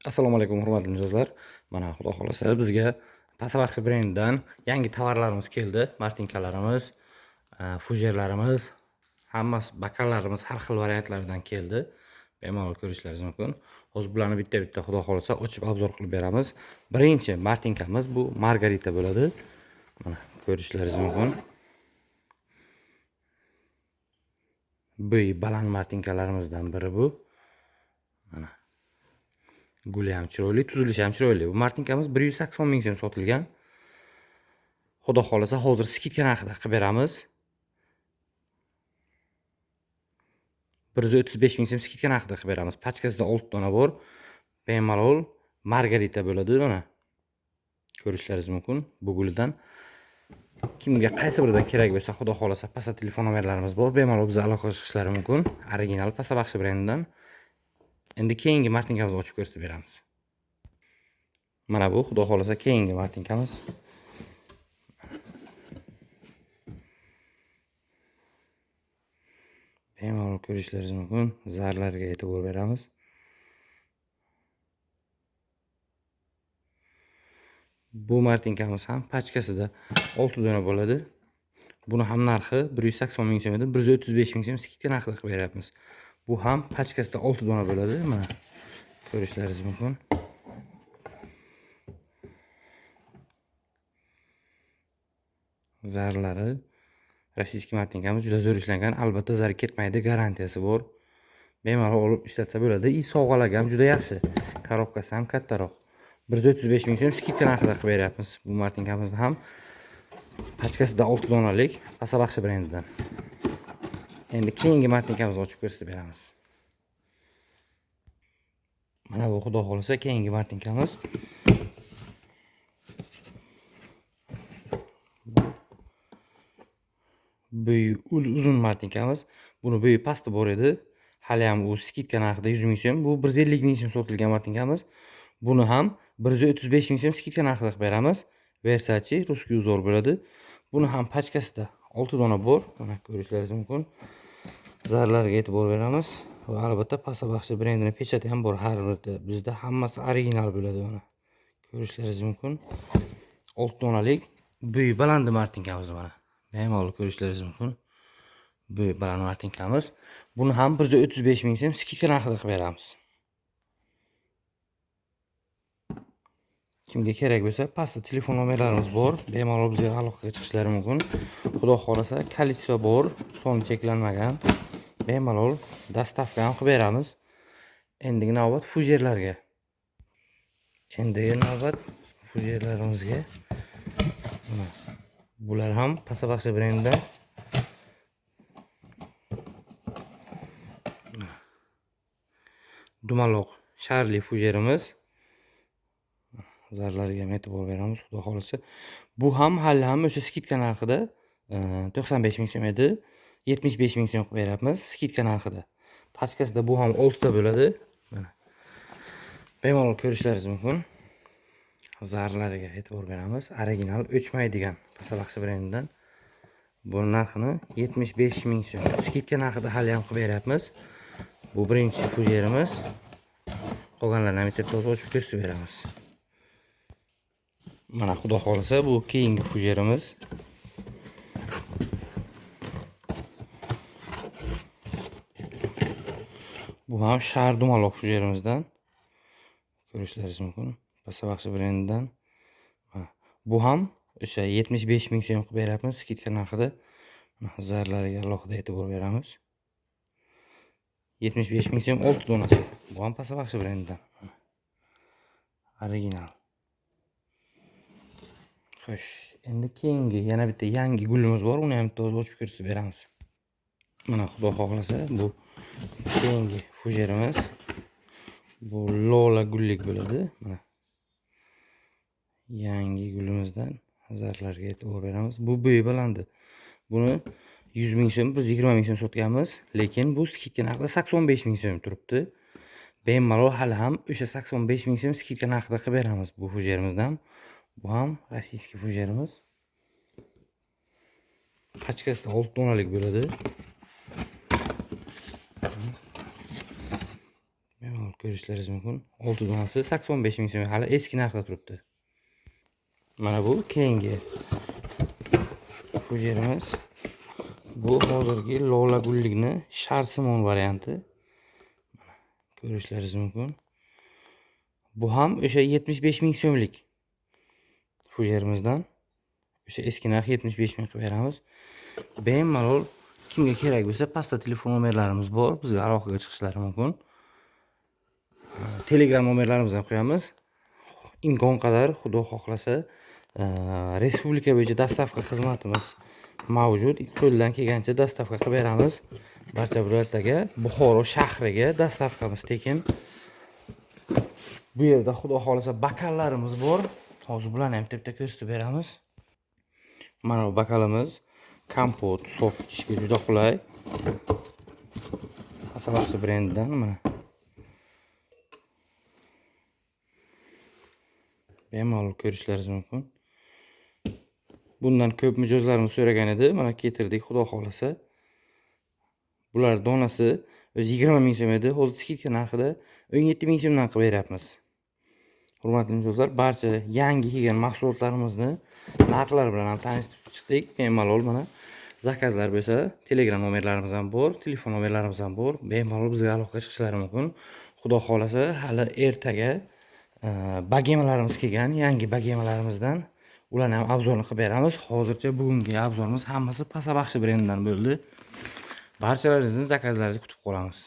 Assalomu alaykum hurmatli mijozlar. Mana xudo xolasa bizga Pasabaxshi brendidan yangi tovarlarimiz keldi. Martinkalarimiz, fujerlarimiz, hammasi bakallarimiz har xil variantlardan keldi. Bemalol ko'rishlaringiz mumkin. Hozir bularni bitta-bitta xudo xolasa ochib obzor qilib beramiz. Birinchi martinkamiz bu Margarita bo'ladi. Mana ko'rishlaringiz mumkin. Bu baland martinkalarimizdan biri bu. Mana guli ham chiroyli, tuzilishi ham chiroyli. Bu martinkamiz 180 ming so'm sotilgan. Xudo xolasa hozir skidka narxida qilib beramiz. 135 ming so'm skidka narxida qilib beramiz. Pachkasida 6 dona bor. Bemalol Margarita bo'ladi mana. Ko'rishlaringiz mumkin bu gulidan. Kimga qaysi biridan kerak bo'lsa, xudo xolasa pastda telefon nomerlarimiz bor. Bemalol bizga aloqa qilishlari mumkin. Original Pasabaxshi brendidan. Endi keyingi martinkamizni ochib ko'rsatib beramiz. Mana bu xudo xolasa keyingi martinkamiz. Bemalol ko'rishlaringiz mumkin. Zarlarga e'tibor beramiz. Bu martinkamiz ham pachkasida 6 dona bo'ladi. Buni ham narxi 180 ming so'm edi, 135 ming so'm skidka narxida qilib beryapmiz. Bu ham pachkasida 6 dona bo'ladi. Mana ko'rishlaringiz mumkin. Zarlari rossiyskiy martinkamiz juda zo'r ishlangan. Albatta zar ketmaydi, garantiyasi bor. Bemalol olib ishlatsa bo'ladi. Sovg'alarga ham juda yaxshi. Korobkasi ham kattaroq. 135 ming so'm skidka narxida qilib beryapmiz. Bu martinkamizni ham pachkasida 6 donalik Pasabaxshi brendidan. Endi keyingi martinkamizni ochib ko'rsatib beramiz. Mana bu xudo xolasa keyingi martinkamiz. Bu uzun martinkamiz. Buni bo'yi pasti bor edi. Hali ham u skidka narxida 100 ming so'm. Bu 150 ming so'm sotilgan martinkamiz. Buni ham 135 ming so'm skidka narxida qilib beramiz. Versace ruskiy uzor bo'ladi. Buni ham pachkasida 6 dona bor. Mana ko'rishlaringiz mumkin. Zarlarga e'tibor beramiz. Va albatta Pasabaxshi brendining pechati ham bor har birida. Bizda hammasi original bo'ladi mana. Ko'rishlaringiz mumkin. 6 donalik bo'yi baland martinkamiz mana. Bemalol ko'rishlaringiz mumkin. Bu baland martinkamiz. Buni ham 135 ming so'm skidka narxida qilib beramiz. Kimga kerak bo'lsa, pastda telefon nomerlarimiz bor. Bemalol bizga aloqaga chiqishlari mumkin. Xudo xolasa kolичество bor, soni cheklanmagan. Bemalol dastavka ham qilib beramiz. Endi navbat fujerlarga. Fujerlarimizga. Bular ham Pasabaxshi brendidan. Dumaloq sharli fujerimiz. Zarlariga ham e'tibor beramiz, xudo xolasa. Bu ham hali ham o'sha skidka narxida 95 ming so'm edi. 75 ming so'm qilib beryapmiz skidka narxida. Pachkasida bu ham 6 ta bo'ladi. Mana. Bemalol ko'rishlaringiz mumkin. Zarlariga e'tibor beramiz. Original o'chmaydigan Pasabaxshi brendidan. Bu narxini 75 ming so'm. Skidka narxida hali ham qilib beryapmiz. Bu birinchi fujerimiz. Qolganlarni ham bitta ochib ko'rsatib beramiz. Mana xudo xolasa bu keyingi fujerimiz. Bu ham shar dumaloq fujerimizdan. Ko'rishlaringiz mumkin. Pasabaxshi brendidan. Bu ham o'sha 75 ming so'm qilib beryapmiz skidka narxida. Zarlariga alohida e'tibor beramiz. 75 ming so'm 6 donasi. Bu ham Pasabaxshi brendidan. Original. Xo'sh, endi keyingi yana bitta yangi gulimiz bor, uni ham to'g'ri ochib ko'rsatib beramiz. Mana xudo xohlasa bu keyingi fujerimiz. Bu Lola gullik bo'ladi. Mana yangi gulimizdan zarlarga e'tibor beramiz. Bu bo'yi balandi. Buni 100 ming so'm, 120 ming so'm sotganmiz, lekin bu skidka narxida 85 ming so'm turibdi. Bemalol hali ham o'sha 85 ming so'm skidka narxida qilib beramiz bu fujerimizdan. Bu ham rossiyskiy fujerimiz. Pachkasida 6 donalik bo'ladi. ko'rishlaringiz mumkin. 6 donasi 85 ming so'm, hali eski narxda turibdi. Mana bu keyingi fujerimiz. Bu hozirgi lola gullikni sharsimon varianti. Ko'rishlaringiz mumkin. Bu ham o'sha 75 ming so'mlik fujerimizdan. O'sha eski narx 75 ming qilib beramiz. Bemalol kimga kerak bo'lsa, pastda telefon nomerlarimiz bor, bizga aloqaga chiqishlari mumkin. Telegram nomerlarimizni ham qo'yamiz. Imkon qadar, xudo xohlasa, respublika bo'yicha dostavka xizmatimiz mavjud. Qo'ldan kelgancha dostavka qilib beramiz. Barcha viloyatlarga, Buxoro shahriga dostavkamiz tekin. Bu yerda xudo xohlasa bakallarimiz bor. Hozir bularni ham tepda ko'rsatib beramiz. Mana bu bakalimiz kompot, sok ichishga juda qulay. Asabaxshi brendidan mana. Bemalol ko'rishlaringiz mumkin. Bundan ko'p mijozlarimiz so'ragan edi. Mana keltirdik, xudo xohlasa. Bular donasi o'zi 20 ming so'm edi. Hozir skidka narxida 17 ming so'mdan qilib beryapmiz. Hurmatli mijozlar, barcha yangi kelgan mahsulotlarimizni narxlari bilan ham tanishtirib chiqdik. Bemalol mana zakazlar bo'lsa, Telegram nomerlarimiz ham bor, telefon nomerlarimiz ham bor. Bemalol bizga aloqaga chiqishlari mumkin. Xudo xohlasa, hali ertaga bagemalarimiz kelgan, yangi bagemalarimizdan ularni ham obzorini qilib beramiz. Hozircha bugungi obzorimiz hammasi Pasabaxshi brendidan bo'ldi. Barchalaringizni zakazlaringizni kutib qolamiz.